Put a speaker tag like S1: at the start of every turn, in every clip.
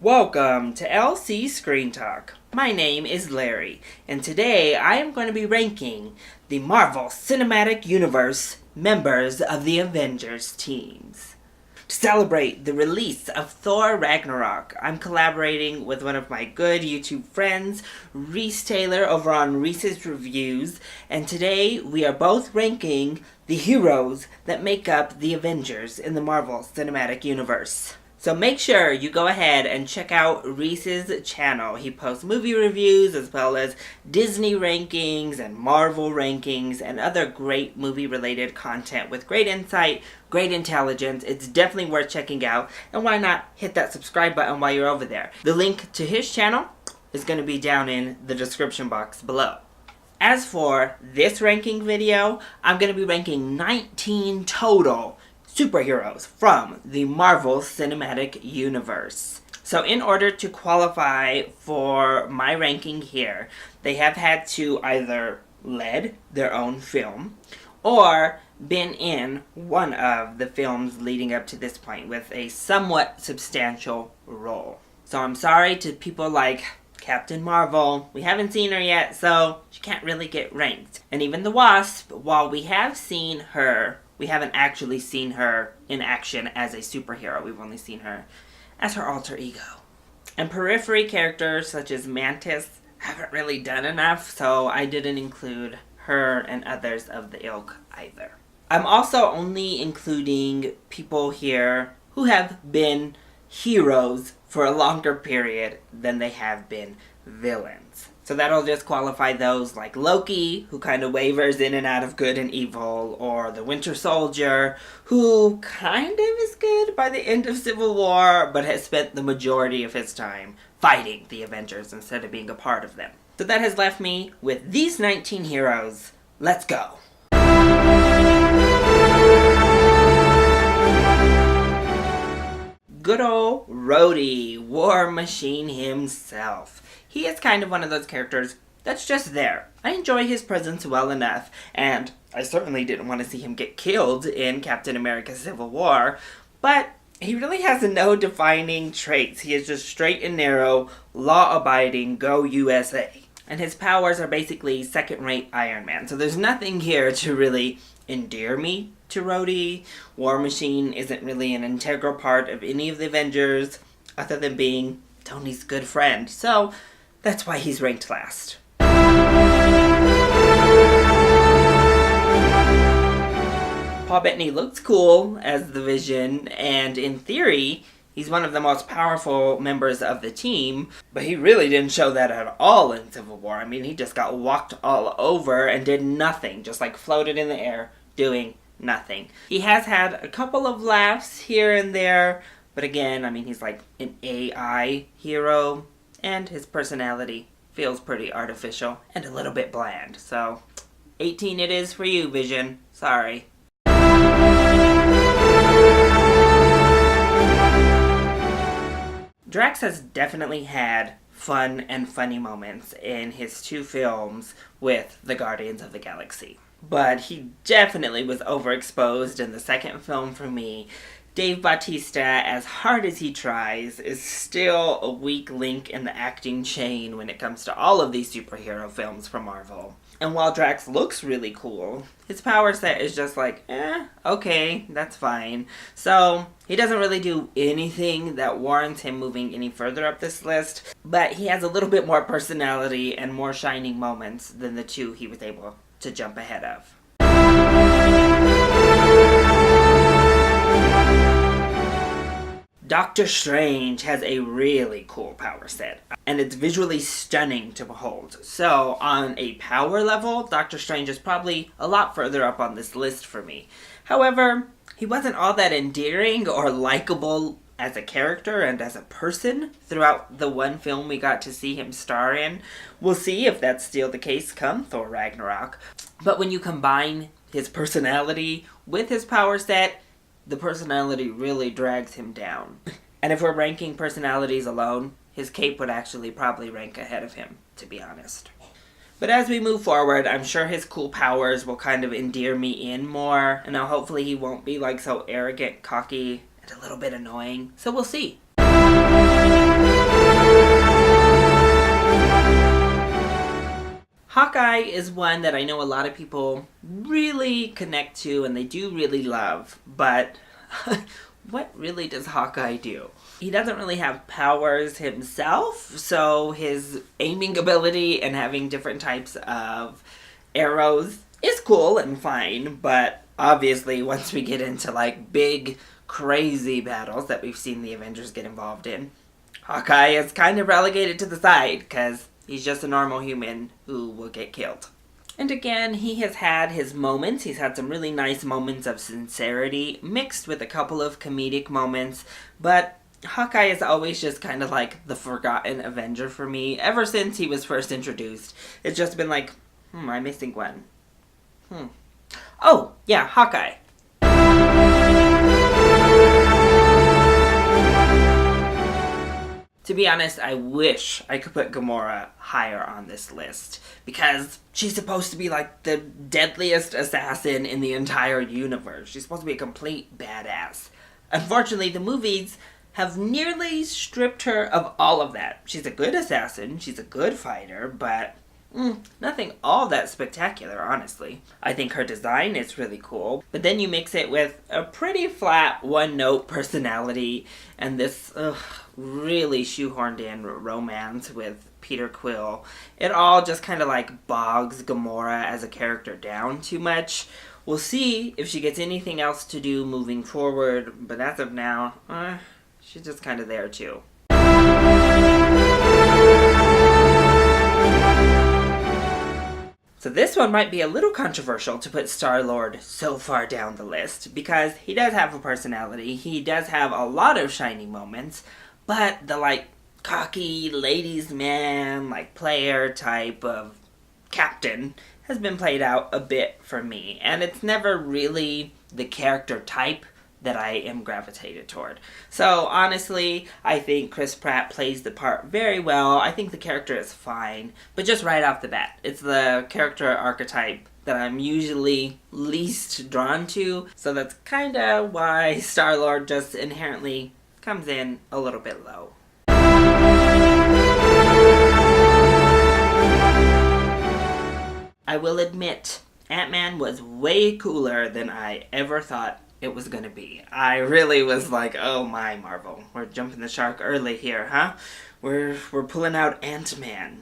S1: Welcome to LC Screen Talk. My name is Larry, and today I am going to be ranking the Marvel Cinematic Universe members of the Avengers teams. To celebrate the release of Thor Ragnarok, I'm collaborating with one of my good YouTube friends, Reece Taylor, over on Reece's Reviews, and today we are both ranking the heroes that make up the Avengers in the Marvel Cinematic Universe. So make sure you go ahead and check out Reece's channel. He posts movie reviews as well as Disney rankings and Marvel rankings and other great movie-related content with great insight, great intelligence. It's definitely worth checking out. And why not hit that subscribe button while you're over there? The link to his channel is going to be down in the description box below. As for this ranking video, I'm going to be ranking 19 total superheroes from the Marvel Cinematic Universe. So in order to qualify for my ranking here, they have had to either led their own film or been in one of the films leading up to this point with a somewhat substantial role. So I'm sorry to people like Captain Marvel. We haven't seen her yet, so she can't really get ranked. And even the Wasp, while we have seen her, we haven't actually seen her in action as a superhero. We've only seen her as her alter ego. And periphery characters such as Mantis haven't really done enough, so I didn't include her and others of the ilk either. I'm also only including people here who have been heroes for a longer period than they have been villains. So that'll just qualify those like Loki, who kind of wavers in and out of good and evil, or the Winter Soldier, who kind of is good by the end of Civil War, but has spent the majority of his time fighting the Avengers instead of being a part of them. So that has left me with these 19 heroes. Let's go! Good old Rhodey, War Machine himself. He is kind of one of those characters that's just there. I enjoy his presence well enough, and I certainly didn't want to see him get killed in Captain America Civil War, but he really has no defining traits. He is just straight and narrow, law-abiding, go USA. And his powers are basically second-rate Iron Man, so there's nothing here to really endear me to Rhodey. War Machine isn't really an integral part of any of the Avengers, other than being Tony's good friend, so that's why he's ranked last. Paul Bettany looks cool as the Vision, and in theory, he's one of the most powerful members of the team, but he really didn't show that at all in Civil War. I mean, he just got walked all over and did nothing, just like floated in the air, doing nothing. He has had a couple of laughs here and there, but again, I mean, he's like an AI hero, and his personality feels pretty artificial and a little bit bland. So, 18 it is for you, Vision. Sorry. Drax has definitely had fun and funny moments in his two films with the Guardians of the Galaxy. But he definitely was overexposed in the second film for me. Dave Bautista, as hard as he tries, is still a weak link in the acting chain when it comes to all of these superhero films from Marvel. And while Drax looks really cool, his power set is just like, okay, that's fine. So, he doesn't really do anything that warrants him moving any further up this list, but he has a little bit more personality and more shining moments than the two he was able to jump ahead of. Doctor Strange has a really cool power set, and it's visually stunning to behold. So, on a power level, Doctor Strange is probably a lot further up on this list for me. However, he wasn't all that endearing or likable as a character and as a person throughout the one film we got to see him star in. We'll see if that's still the case come Thor Ragnarok. But when you combine his personality with his power set, the personality really drags him down. And if we're ranking personalities alone, his cape would actually probably rank ahead of him, to be honest. But as we move forward, I'm sure his cool powers will kind of endear me in more, and hopefully he won't be like so arrogant, cocky, and a little bit annoying. So we'll see. is one that I know a lot of people really connect to and they do really love, but what really does Hawkeye do? He doesn't really have powers himself, so his aiming ability and having different types of arrows is cool and fine, but obviously once we get into like big, crazy battles that we've seen the Avengers get involved in, Hawkeye is kind of relegated to the side because he's just a normal human who will get killed. And again, he has had his moments. He's had some really nice moments of sincerity mixed with a couple of comedic moments, but Hawkeye is always just kind of like the forgotten Avenger for me. Ever since he was first introduced, it's just been like, I'm missing one. Oh, yeah, Hawkeye. To be honest, I wish I could put Gamora higher on this list, because she's supposed to be like the deadliest assassin in the entire universe. She's supposed to be a complete badass. Unfortunately, the movies have nearly stripped her of all of that. She's a good assassin, she's a good fighter, but nothing all that spectacular, honestly. I think her design is really cool, but then you mix it with a pretty flat, one-note personality, and this really shoehorned in romance with Peter Quill. It all just kind of like bogs Gamora as a character down too much. We'll see if she gets anything else to do moving forward, but as of now, she's just kind of there too. So this one might be a little controversial to put Starlord so far down the list, because he does have a personality, he does have a lot of shining moments, but the like cocky ladies man, like player type of captain has been played out a bit for me, and it's never really the character type that I am gravitated toward. So honestly, I think Chris Pratt plays the part very well. I think the character is fine, but just right off the bat, it's the character archetype that I'm usually least drawn to, so that's kind of why Starlord just inherently comes in a little bit low. I will admit, AntMan was way cooler than I ever thought it was gonna be. I really was like, oh my, Marvel, we're jumping the shark early here, huh? We're pulling out AntMan.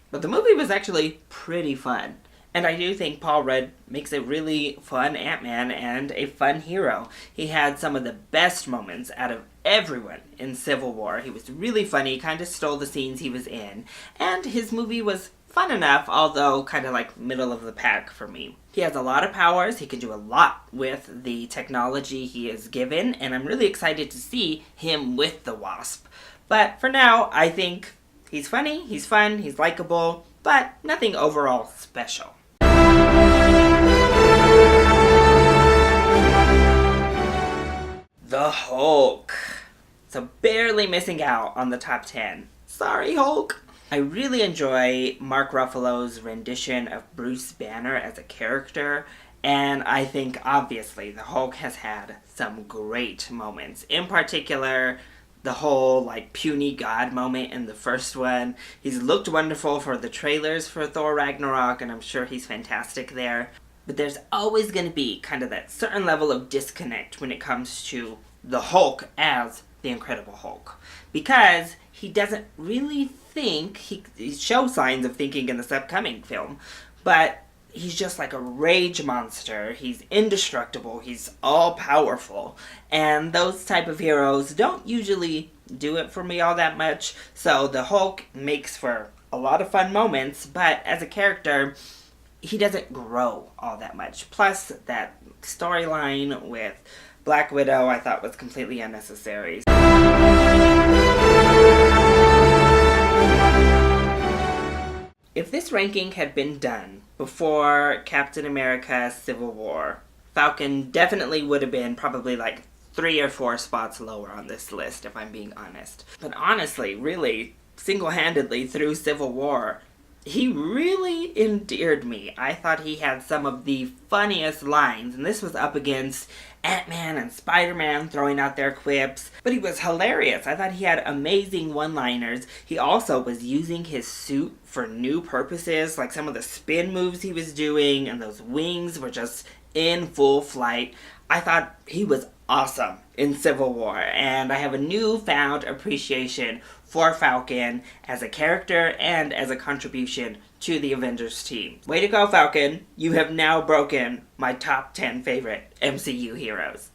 S1: But the movie was actually pretty fun. And I do think Paul Rudd makes a really fun Ant-Man and a fun hero. He had some of the best moments out of everyone in Civil War. He was really funny, kind of stole the scenes he was in. And his movie was fun enough, although kind of like middle of the pack for me. He has a lot of powers. He can do a lot with the technology he is given, and I'm really excited to see him with the Wasp. But for now, I think he's funny, he's fun, he's likable, but nothing overall special. The Hulk. So barely missing out on the top 10. Sorry, Hulk. I really enjoy Mark Ruffalo's rendition of Bruce Banner as a character, and I think obviously the Hulk has had some great moments. In particular, the whole like puny god moment in the first one. He's looked wonderful for the trailers for Thor Ragnarok, and I'm sure he's fantastic there. But there's always going to be kind of that certain level of disconnect when it comes to the Hulk as the Incredible Hulk, because he doesn't really think, he shows signs of thinking in this upcoming film, but he's just like a rage monster. He's indestructible, he's all-powerful, and those type of heroes don't usually do it for me all that much, so the Hulk makes for a lot of fun moments, but as a character, he doesn't grow all that much. Plus, that storyline with Black Widow I thought was completely unnecessary. If this ranking had been done before Captain America Civil War, Falcon definitely would have been probably like 3 or 4 spots lower on this list, if I'm being honest. But honestly, really, single-handedly through Civil War, he really endeared me. I thought he had some of the funniest lines, and this was up against AntMan and SpiderMan throwing out their quips, but he was hilarious. I thought he had amazing one-liners. He also was using his suit for new purposes, like some of the spin moves he was doing, and those wings were just in full flight. I thought he was awesome in Civil War, and I have a newfound appreciation for Falcon as a character and as a contribution to the Avengers team. Way to go, Falcon! You have now broken my top 10 favorite MCU heroes.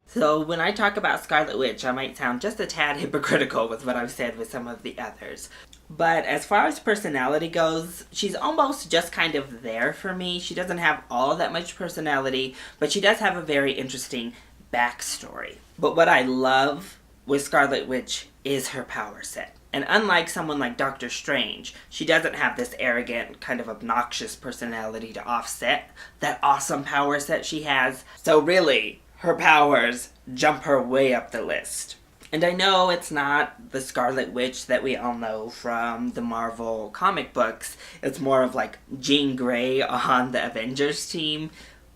S1: So when I talk about Scarlet Witch, I might sound just a tad hypocritical with what I've said with some of the others. But as far as personality goes, she's almost just kind of there for me. She doesn't have all that much personality, but she does have a very interesting backstory. But what I love with Scarlet Witch is her power set. And unlike someone like Doctor Strange, she doesn't have this arrogant, kind of obnoxious personality to offset that awesome power set she has. So really, her powers jump her way up the list. And I know it's not the Scarlet Witch that we all know from the Marvel comic books. It's more of like Jean Grey on the Avengers team.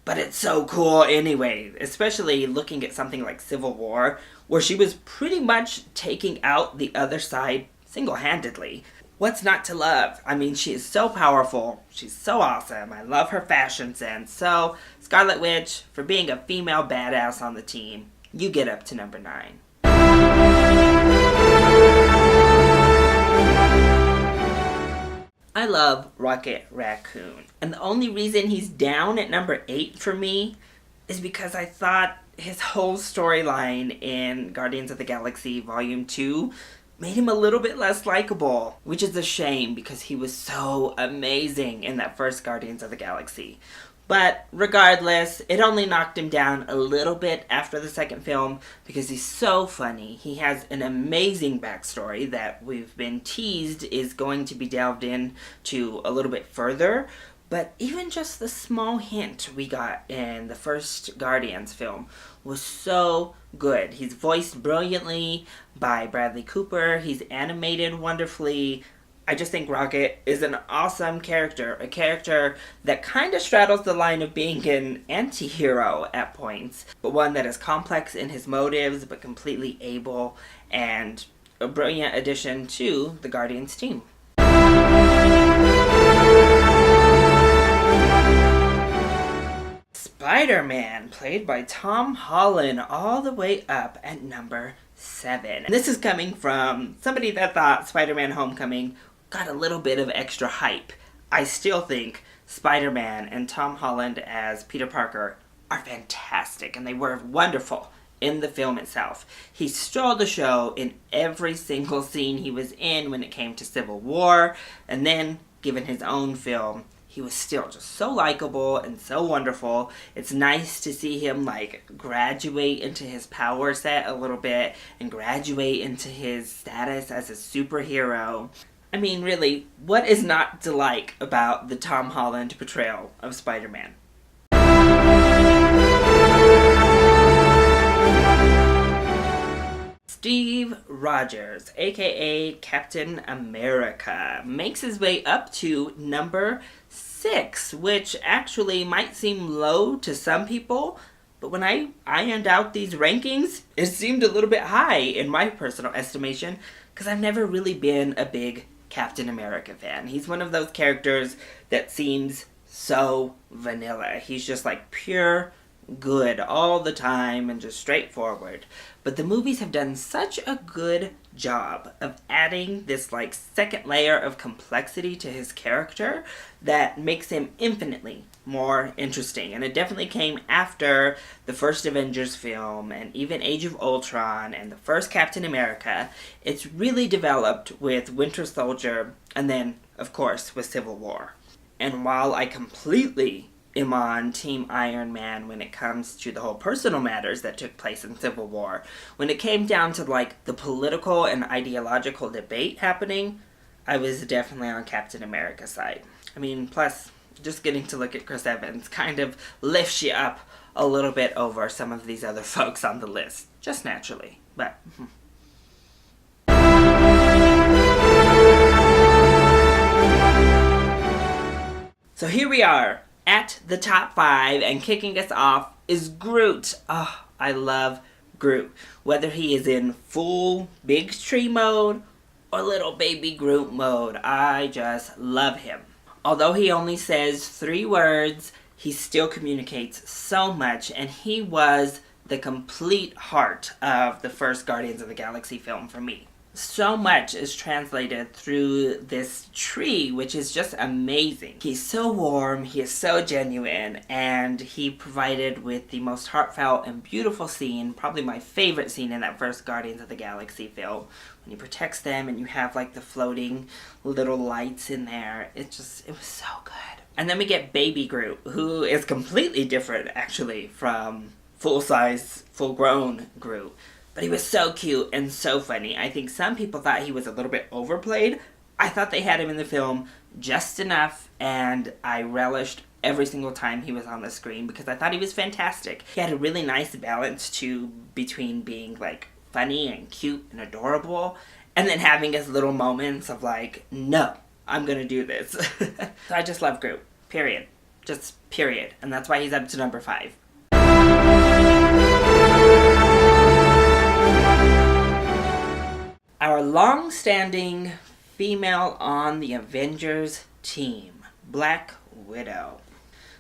S1: But it's so cool anyway, especially looking at something like Civil War, where she was pretty much taking out the other side single-handedly. What's not to love? I mean, she is so powerful. She's so awesome. I love her fashion sense. So, Scarlet Witch, for being a female badass on the team, you get up to number 9. I love Rocket Raccoon. And the only reason he's down at number 8 for me is because I thought his whole storyline in Guardians of the Galaxy Volume 2 made him a little bit less likable, which is a shame because he was so amazing in that first Guardians of the Galaxy. But regardless, it only knocked him down a little bit after the second film because he's so funny. He has an amazing backstory that we've been teased is going to be delved into a little bit further. But even just the small hint we got in the first Guardians film was so good. He's voiced brilliantly by Bradley Cooper. He's animated wonderfully. I just think Rocket is an awesome character. A character that kind of straddles the line of being an anti-hero at points, but one that is complex in his motives, but completely able, and a brilliant addition to the Guardians team. SpiderMan, played by Tom Holland, all the way up at number 7. And this is coming from somebody that thought Spider-Man Homecoming got a little bit of extra hype. I still think Spider-Man and Tom Holland as Peter Parker are fantastic, and they were wonderful in the film itself. He stole the show in every single scene he was in when it came to Civil War, and then, given his own film, he was still just so likable and so wonderful. It's nice to see him, graduate into his power set a little bit and graduate into his status as a superhero. I mean, really, what is not to like about the Tom Holland portrayal of Spider-Man? Steve Rogers, aka Captain America, makes his way up to number 6, which actually might seem low to some people, but when I ironed out these rankings, it seemed a little bit high in my personal estimation, because I've never really been a big Captain America fan. He's one of those characters that seems so vanilla. He's just pure good all the time and just straightforward. But the movies have done such a good job of adding this second layer of complexity to his character that makes him infinitely more interesting. And it definitely came after the first Avengers film and even Age of Ultron and the first Captain America. It's really developed with Winter Soldier and then, of course, with Civil War. And while I completely am on Team Iron Man when it comes to the whole personal matters that took place in Civil War, when it came down to the political and ideological debate happening, I was definitely on Captain America's side. I mean, plus, just getting to look at Chris Evans kind of lifts you up a little bit over some of these other folks on the list. Just naturally. But So here we are at the top 5, and kicking us off is Groot. Oh, I love Groot. Whether he is in full big tree mode or little baby Groot mode, I just love him. Although he only says 3 words, he still communicates so much, and he was the complete heart of the first Guardians of the Galaxy film for me. So much is translated through this tree, which is just amazing. He's so warm, he is so genuine, and he provided with the most heartfelt and beautiful scene, probably my favorite scene in that first Guardians of the Galaxy film, when he protects them and you have like the floating little lights in there. It was so good. And then we get Baby Groot, who is completely different actually from full-size, full-grown Groot. But he was so cute and so funny. I think some people thought he was a little bit overplayed. I thought they had him in the film just enough, and I relished every single time he was on the screen because I thought he was fantastic. He had a really nice balance too between being like funny and cute and adorable, and then having his little moments of like, no, I'm gonna do this. So I just love Groot. Period. Just period. And that's why he's up to number 5. Our long-standing female on the Avengers team, Black Widow.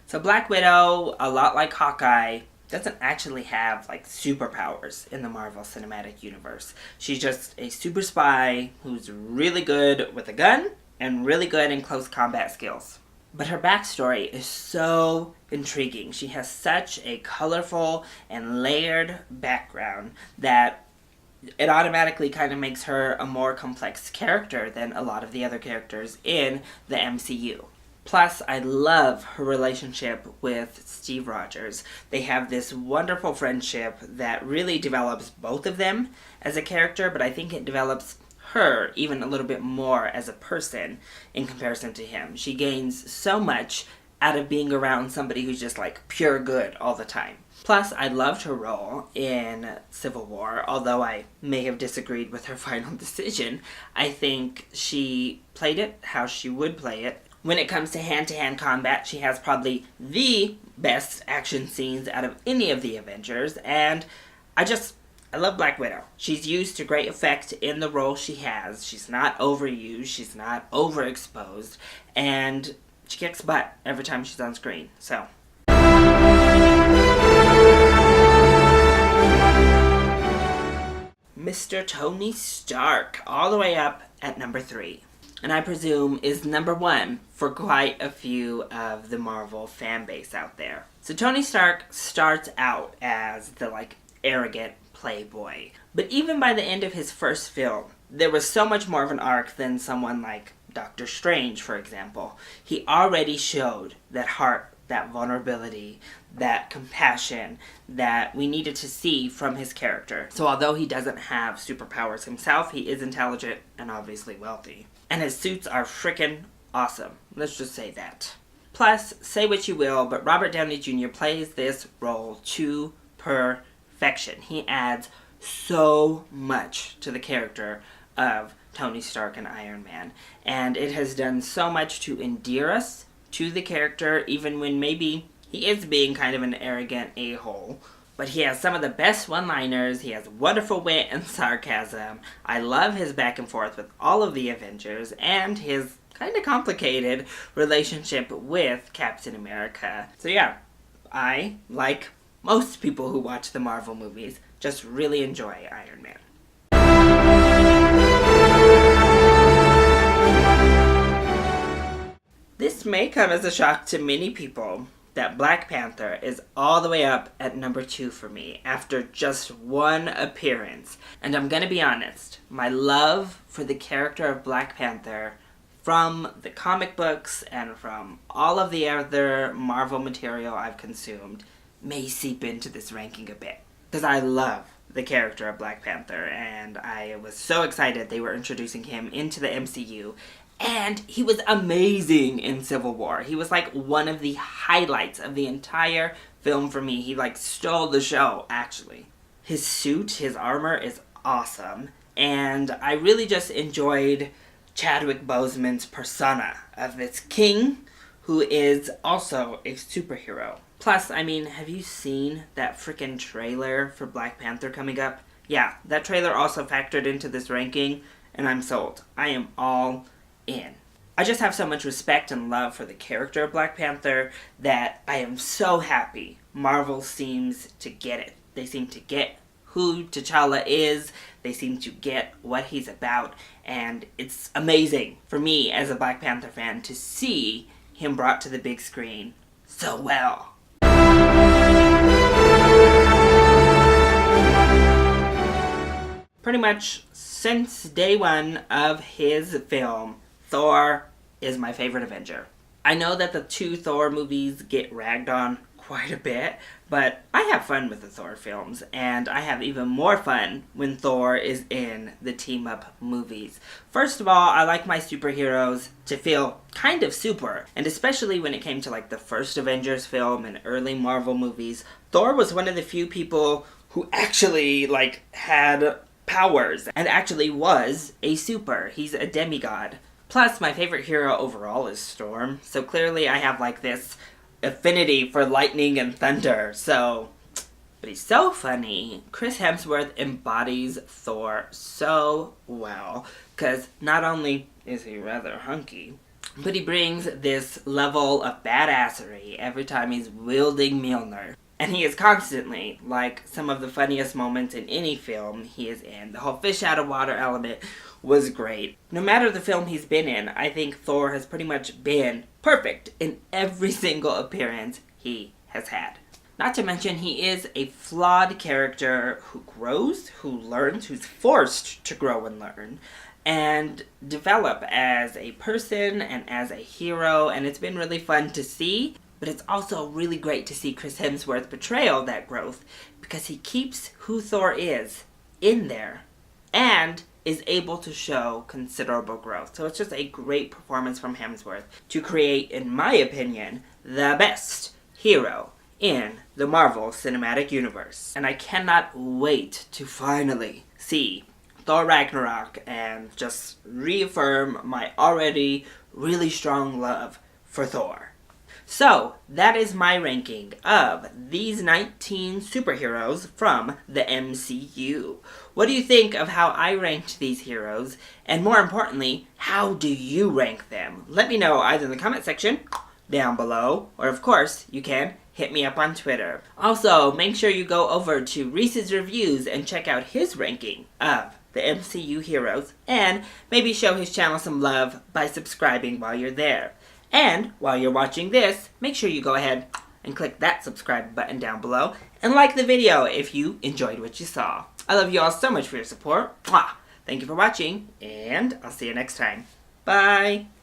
S1: So Black Widow, a lot like Hawkeye, doesn't actually have like superpowers in the Marvel Cinematic Universe. She's just a super spy who's really good with a gun and really good in close combat skills. But her backstory is so intriguing. She has such a colorful and layered background that it automatically kind of makes her a more complex character than a lot of the other characters in the MCU. Plus, I love her relationship with Steve Rogers. They have this wonderful friendship that really develops both of them as a character, but I think it develops her even a little bit more as a person in comparison to him. She gains so much out of being around somebody who's just like pure good all the time. Plus, I loved her role in Civil War, although I may have disagreed with her final decision. I think she played it how she would play it. When it comes to hand-to-hand combat, she has probably the best action scenes out of any of the Avengers, and I love Black Widow. She's used to great effect in the role she has. She's not overused, she's not overexposed, and she kicks butt every time she's on screen, so. Mr. Tony Stark, all the way up at number 3. And I presume is number 1 for quite a few of the Marvel fan base out there. So Tony Stark starts out as the arrogant playboy. But even by the end of his first film, there was so much more of an arc than someone like Doctor Strange, for example. He already showed that heart, that vulnerability, that compassion that we needed to see from his character. So although he doesn't have superpowers himself, he is intelligent and obviously wealthy. And his suits are frickin' awesome. Let's just say that. Plus, say what you will, but Robert Downey Jr. plays this role to perfection. He adds so much to the character of Tony Stark and Iron Man. And it has done so much to endear us to the character, even when maybe he is being kind of an arrogant a-hole. But he has some of the best one-liners, he has wonderful wit and sarcasm. I love his back and forth with all of the Avengers, and his kind of complicated relationship with Captain America. So yeah, I, like most people who watch the Marvel movies, just really enjoy Iron Man. This may come as a shock to many people that Black Panther is all the way up at number 2 for me after just one appearance. And I'm gonna be honest, my love for the character of Black Panther from the comic books and from all of the other Marvel material I've consumed may seep into this ranking a bit. Because I love the character of Black Panther, and I was so excited they were introducing him into the MCU. And he was amazing in Civil War. He was like one of the highlights of the entire film for me. He stole the show, actually. His suit, his armor is awesome. And I really just enjoyed Chadwick Boseman's persona of this king who is also a superhero. Plus, I mean, have you seen that freaking trailer for Black Panther coming up? Yeah, that trailer also factored into this ranking, and I'm sold. I am all in. I just have so much respect and love for the character of Black Panther that I am so happy Marvel seems to get it. They seem to get who T'Challa is, they seem to get what he's about, and it's amazing for me as a Black Panther fan to see him brought to the big screen so well. Pretty much since day one of his film, Thor is my favorite Avenger. I know that the 2 Thor movies get ragged on quite a bit, but I have fun with the Thor films, and I have even more fun when Thor is in the team-up movies. First of all, I like my superheroes to feel kind of super, and especially when it came to like the first Avengers film and early Marvel movies, Thor was one of the few people who actually like had powers and actually was a super. He's a demigod. Plus, my favorite hero overall is Storm, so clearly I have like this affinity for lightning and thunder, so... But he's so funny. Chris Hemsworth embodies Thor so well, because not only is he rather hunky, but he brings this level of badassery every time he's wielding Mjolnir. And he is constantly, like, some of the funniest moments in any film he is in. The whole fish out of water element was great. No matter the film he's been in, I think Thor has pretty much been perfect in every single appearance he has had. Not to mention, he is a flawed character who grows, who learns, who's forced to grow and learn, and develop as a person and as a hero, and it's been really fun to see. But it's also really great to see Chris Hemsworth portray all that growth, because he keeps who Thor is in there and is able to show considerable growth. So it's just a great performance from Hemsworth to create, in my opinion, the best hero in the Marvel Cinematic Universe. And I cannot wait to finally see Thor Ragnarok and just reaffirm my already really strong love for Thor. So, that is my ranking of these 19 superheroes from the MCU. What do you think of how I ranked these heroes? And more importantly, how do you rank them? Let me know either in the comment section down below, or of course, you can hit me up on Twitter. Also, make sure you go over to Reese's Reviews and check out his ranking of the MCU heroes, and maybe show his channel some love by subscribing while you're there. And while you're watching this, make sure you go ahead and click that subscribe button down below and like the video if you enjoyed what you saw. I love you all so much for your support. Mwah! Thank you for watching, and I'll see you next time. Bye!